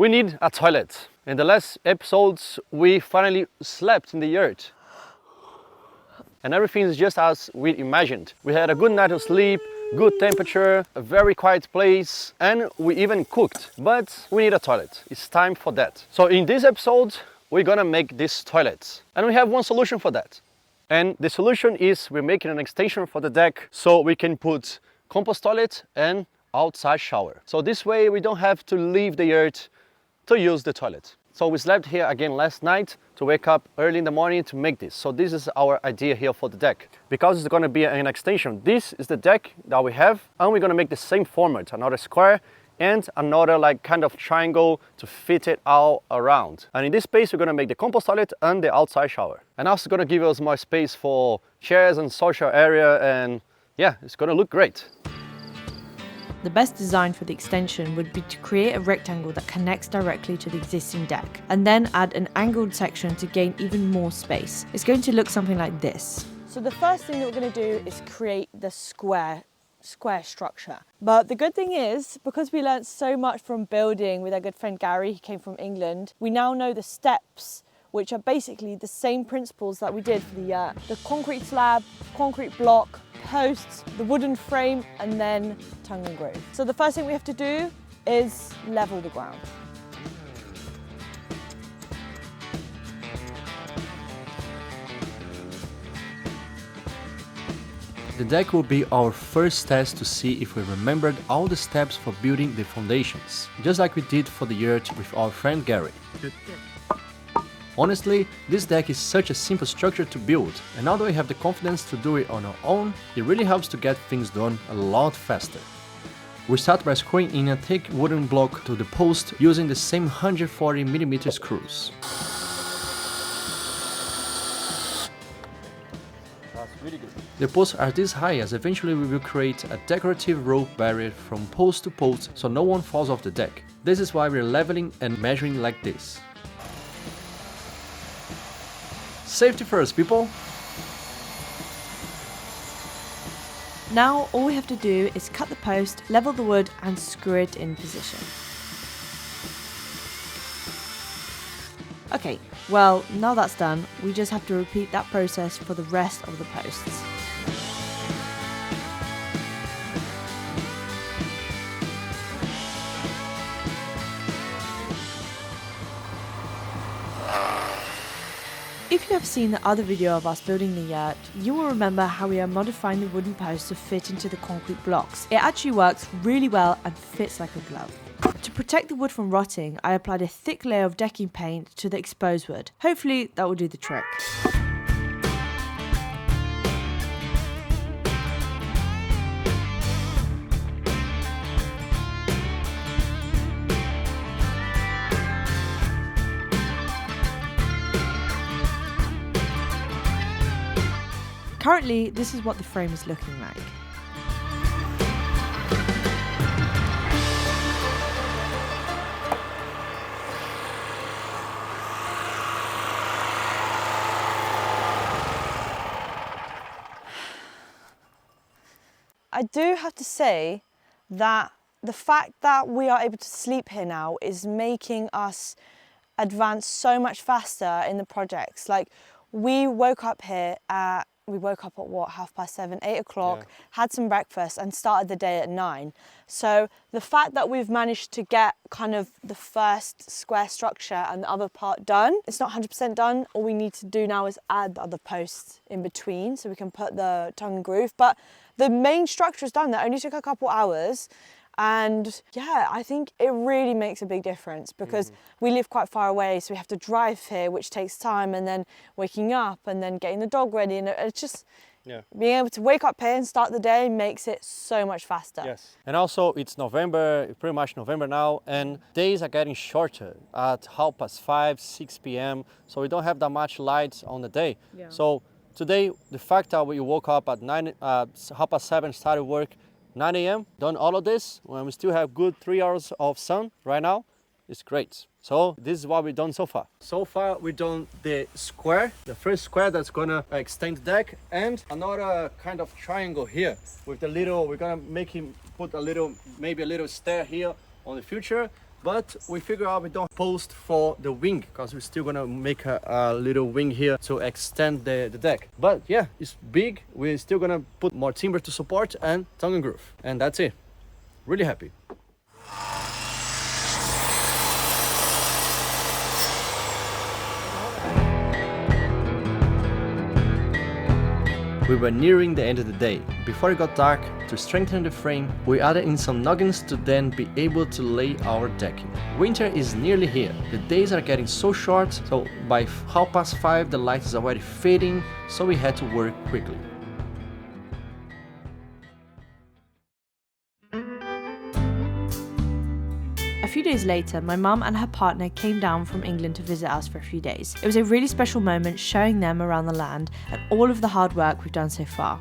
We need a toilet. In the last episodes, we finally slept in the yurt. And everything is just as we imagined. We had a good night of sleep, good temperature, a very quiet place, and we even cooked. But we need a toilet. It's time for that. So in this episode, we're gonna make this toilet. And we have one solution for that. And the solution is we're making an extension for the deck so we can put compost toilet and outside shower. So this way we don't have to leave the yurt to use the toilet. So we slept here again last night to wake up early in the morning to make this. So this is our idea here for the deck. Because it's going to be an extension, this is the deck that we have, and we're going to make the same format, another square and another like kind of triangle to fit it all around. And in this space, we're going to make the compost toilet and the outside shower. And also going to give us more space for chairs and social area, and yeah, it's going to look great. The best design for the extension would be to create a rectangle that connects directly to the existing deck, and then add an angled section to gain even more space. It's going to look something like this. So the first thing that we're going to do is create the square structure. But the good thing is, because we learned so much from building with our good friend Gary, he came from England, we now know the steps, which are basically the same principles that we did for the concrete slab, concrete block, posts, the wooden frame, and then tongue and groove. So the first thing we have to do is level the ground. The deck will be our first test to see if we remembered all the steps for building the foundations, just like we did for the yurt with our friend Gary. Honestly, this deck is such a simple structure to build, and now that we have the confidence to do it on our own, it really helps to get things done a lot faster. We start by screwing in a thick wooden block to the post using the same 140mm screws. That's really good. The posts are this high as eventually we will create a decorative rope barrier from post to post so no one falls off the deck. This is why we're leveling and measuring like this. Safety first, people! Now all we have to do is cut the post, level the wood and screw it in position. Okay, well now that's done, we just have to repeat that process for the rest of the posts. If you have seen the other video of us building the yurt, you will remember how we are modifying the wooden posts to fit into the concrete blocks. It actually works really well and fits like a glove. To protect the wood from rotting, I applied a thick layer of decking paint to the exposed wood. Hopefully that will do the trick. Currently, this is what the frame is looking like. I do have to say that the fact that we are able to sleep here now is making us advance so much faster in the projects. Like, we woke up here at what, 7:30, 8 o'clock, yeah. Had some breakfast and started the day at 9. So the fact that we've managed to get kind of the first square structure and the other part done, it's not 100% done. All we need to do now is add the other posts in between so we can put the tongue and groove. But the main structure is done. That only took a couple hours. And yeah, I think it really makes a big difference because we live quite far away, so we have to drive here, which takes time, and then waking up and then getting the dog ready. And it's just being able to wake up here and start the day makes it so much faster. Yes, and also it's November, pretty much November now, and days are getting shorter at 5:30, 6 p.m. So we don't have that much light on the day. Yeah. So today, the fact that we woke up at 7:30, started work 9 a.m., done all of this, when we still have good 3 hours of sun right now, it's great. So this is what we've done so far. So far we've done the square, the first square that's gonna extend the deck, and another kind of triangle here with the little, we're gonna make him put a little, maybe a little stair here on the future, but we figure out we don't post for the wing because we're still gonna make a little wing here to extend the deck. But yeah, it's big. We're still gonna put more timber to support and tongue and groove, and that's it. Really happy. We were nearing the end of the day. Before it got dark, to strengthen the frame, we added in some noggins to then be able to lay our decking. Winter is nearly here. The days are getting so short, so by 5:30 the light is already fading, so we had to work quickly. A few days later, my mum and her partner came down from England to visit us for a few days. It was a really special moment showing them around the land and all of the hard work we've done so far.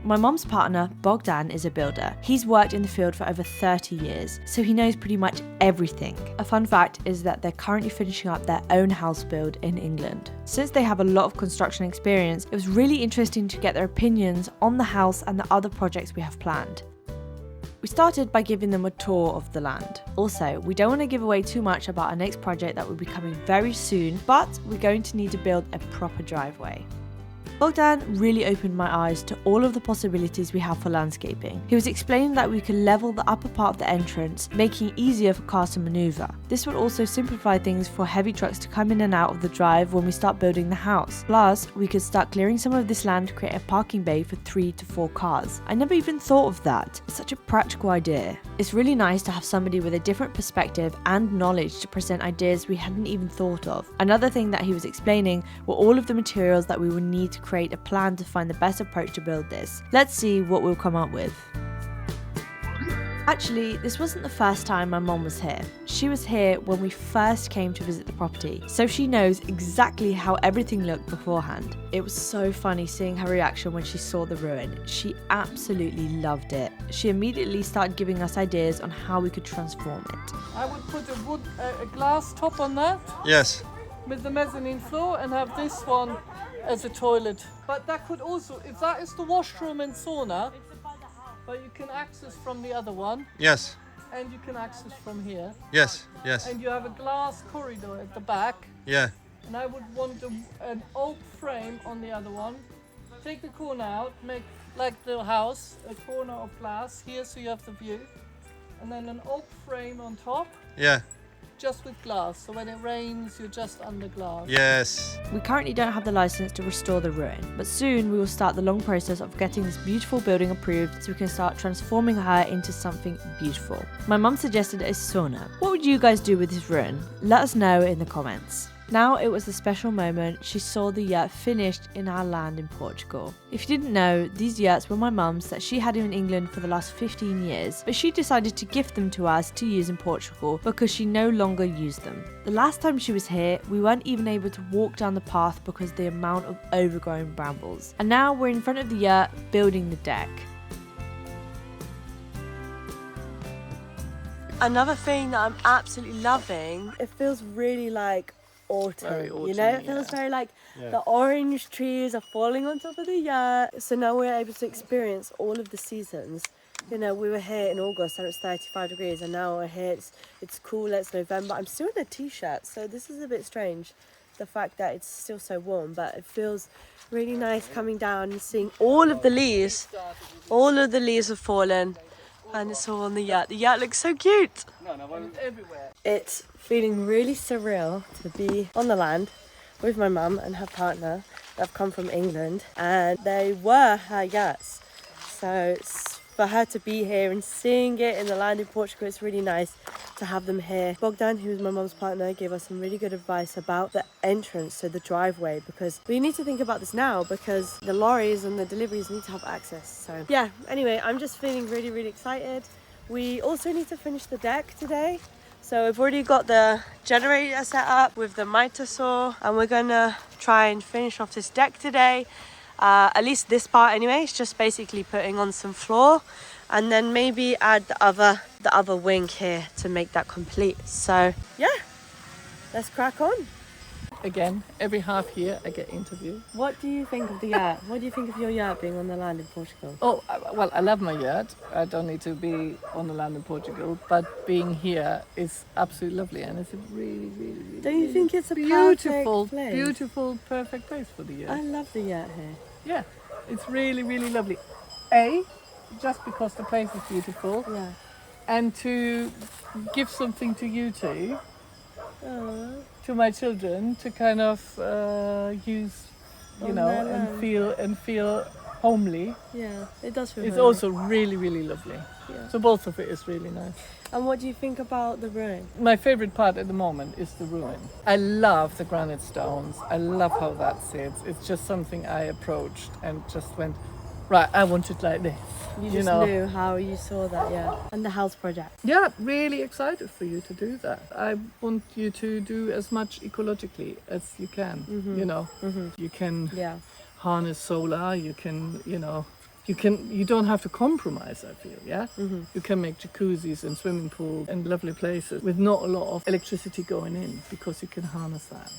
My mum's partner, Bogdan, is a builder. He's worked in the field for over 30 years, so he knows pretty much everything. A fun fact is that they're currently finishing up their own house build in England. Since they have a lot of construction experience, it was really interesting to get their opinions on the house and the other projects we have planned. We started by giving them a tour of the land. Also, we don't want to give away too much about our next project that will be coming very soon, but we're going to need to build a proper driveway. Bogdan really opened my eyes to all of the possibilities we have for landscaping. He was explaining that we could level the upper part of the entrance, making it easier for cars to maneuver. This would also simplify things for heavy trucks to come in and out of the drive when we start building the house. Plus, we could start clearing some of this land to create a parking bay for 3 to 4 cars. I never even thought of that. It's such a practical idea. It's really nice to have somebody with a different perspective and knowledge to present ideas we hadn't even thought of. Another thing that he was explaining were all of the materials that we would need to create a plan to find the best approach to build this. Let's see what we'll come up with. Actually, this wasn't the first time my mom was here. She was here when we first came to visit the property, so she knows exactly how everything looked beforehand. It was so funny seeing her reaction when she saw the ruin. She absolutely loved it. She immediately started giving us ideas on how we could transform it. I would put a glass top on that. Yes. With the mezzanine floor and have this one as a toilet. But that could also, if that is the washroom and sauna, but you can access from the other one. Yes. And you can access from here. Yes. Yes. And you have a glass corridor at the back. Yeah. And I would want an oak frame on the other one. Take the corner out, make like the house, a corner of glass here so you have the view. And then an oak frame on top. Yeah. Just with glass, so when it rains, you're just under glass. Yes. We currently don't have the license to restore the ruin, but soon we will start the long process of getting this beautiful building approved so we can start transforming her into something beautiful. My mum suggested a sauna. What would you guys do with this ruin? Let us know in the comments. Now it was the special moment she saw the yurt finished in our land in Portugal. If you didn't know, these yurts were my mum's that she had in England for the last 15 years, but she decided to gift them to us to use in Portugal because she no longer used them. The last time she was here, we weren't even able to walk down the path because of the amount of overgrown brambles. And now we're in front of the yurt building the deck. Another thing that I'm absolutely loving, it feels really like autumn, you know, it feels very like the orange trees are falling on top of the yurt. So now we're able to experience all of the seasons. You know, we were here in August and it was 35 degrees, and now we're here, it's cool, it's November. I'm still in a t-shirt, so this is a bit strange, the fact that it's still so warm, but it feels really nice coming down and seeing all of the leaves. All of the leaves have fallen and it's all on the yurt. The yurt looks so cute. Everywhere. It's feeling really surreal to be on the land with my mum and her partner that have come from England, and they were her yurts. So for her to be here and seeing it in the land in Portugal, it's really nice to have them here. Bogdan, who is my mum's partner, gave us some really good advice about the entrance to the driveway, because we need to think about this now because the lorries and the deliveries need to have access. So yeah, anyway, I'm just feeling really, really excited. We also need to finish the deck today. So we've already got the generator set up with the miter saw, and we're gonna try and finish off this deck today. At least this part anyway. It's just basically putting on some floor and then maybe add the other wing here to make that complete. So yeah, let's crack on. again, every half year I get interviewed. What do you think of the yurt? What do you think of your yurt being on the land in Portugal? Oh, well, I love my yurt. I don't need to be on the land in Portugal, but being here is absolutely lovely, and it's a really, really, really Don't you think it's a beautiful, perfect place? beautiful, perfect place for the yurt. I love the yurt here. Yeah, it's really, really lovely. Just because the place is beautiful, Yeah. and to give something to you two, Aww. to my children, to kind of use, you On know, their land. and feel homely. Yeah, it does feel It's very also really, really lovely. nice. Yeah. So both of it is really nice. And what do you think about the ruin? My favorite part at the moment is the ruin. I love the granite stones. I love how that sits. It's just something I approached and just went, right, I want it like this. You just know. knew how you saw that, yeah. And the health project. Yeah, really excited for you to do that. I want you to do as much ecologically as you can. You know, you can Yeah. harness solar. You can, you don't have to compromise. I feel, yeah. You can make jacuzzis and swimming pools and lovely places with not a lot of electricity going in because you can harness that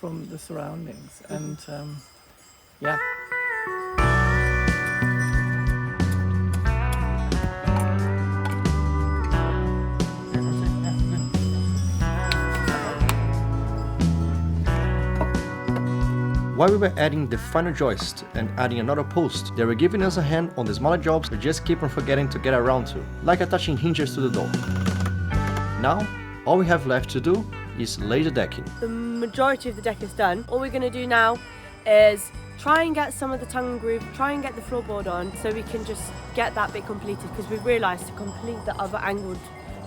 from the surroundings. And yeah. While we were adding the final joist and adding another post, they were giving us a hand on the smaller jobs we just keep on forgetting to get around to, like attaching hinges to the door. Now, all we have left to do is lay the decking. The majority of the deck is done. All we're going to do now is try and get some of the tongue and groove, try and get the floorboard on so we can just get that bit completed, because we've realised to complete the other angled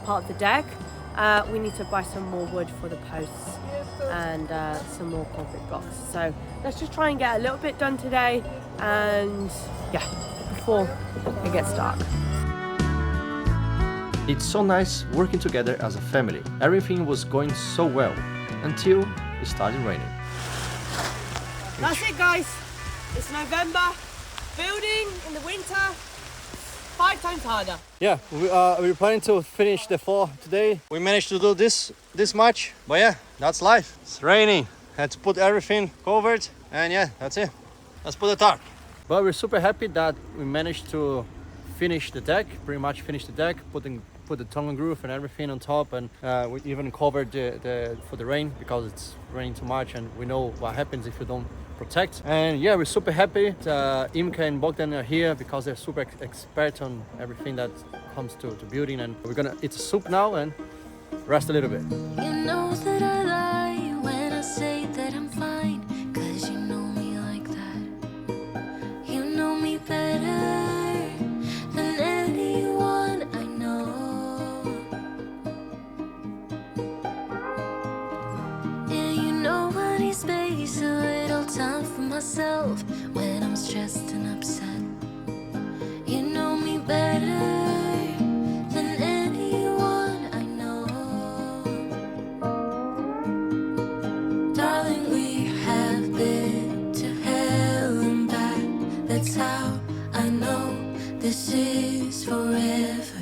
part of the deck, we need to buy some more wood for the posts and some more concrete blocks. So let's just try and get a little bit done today, and yeah, before it gets dark. It's so nice working together as a family. Everything was going so well until it started raining. That's it, guys. It's November. Building in the winter, 5 times harder. Yeah, we're planning to finish the floor today. We managed to do this much, but yeah, that's life. It's raining. Had to put everything covered, and yeah, that's it. Let's put the tarp. But we're super happy that we managed to finish the deck, pretty much finish the deck, put the tongue and groove and everything on top, and we even covered for the rain because it's raining too much, and we know what happens if you don't protect. And yeah, we're super happy. Imke and Bogdan are here because they're super expert on everything that comes to building, and we're gonna eat soup now and rest a little bit. You know that I lie when I say that I'm fine, 'cause you know me like that. You know me better than anyone I know. Yeah, you know I need space, a little time for myself when I'm stressed and upset. You know me better than anyone I know. Darling, we have been to hell and back. That's how I know this is forever.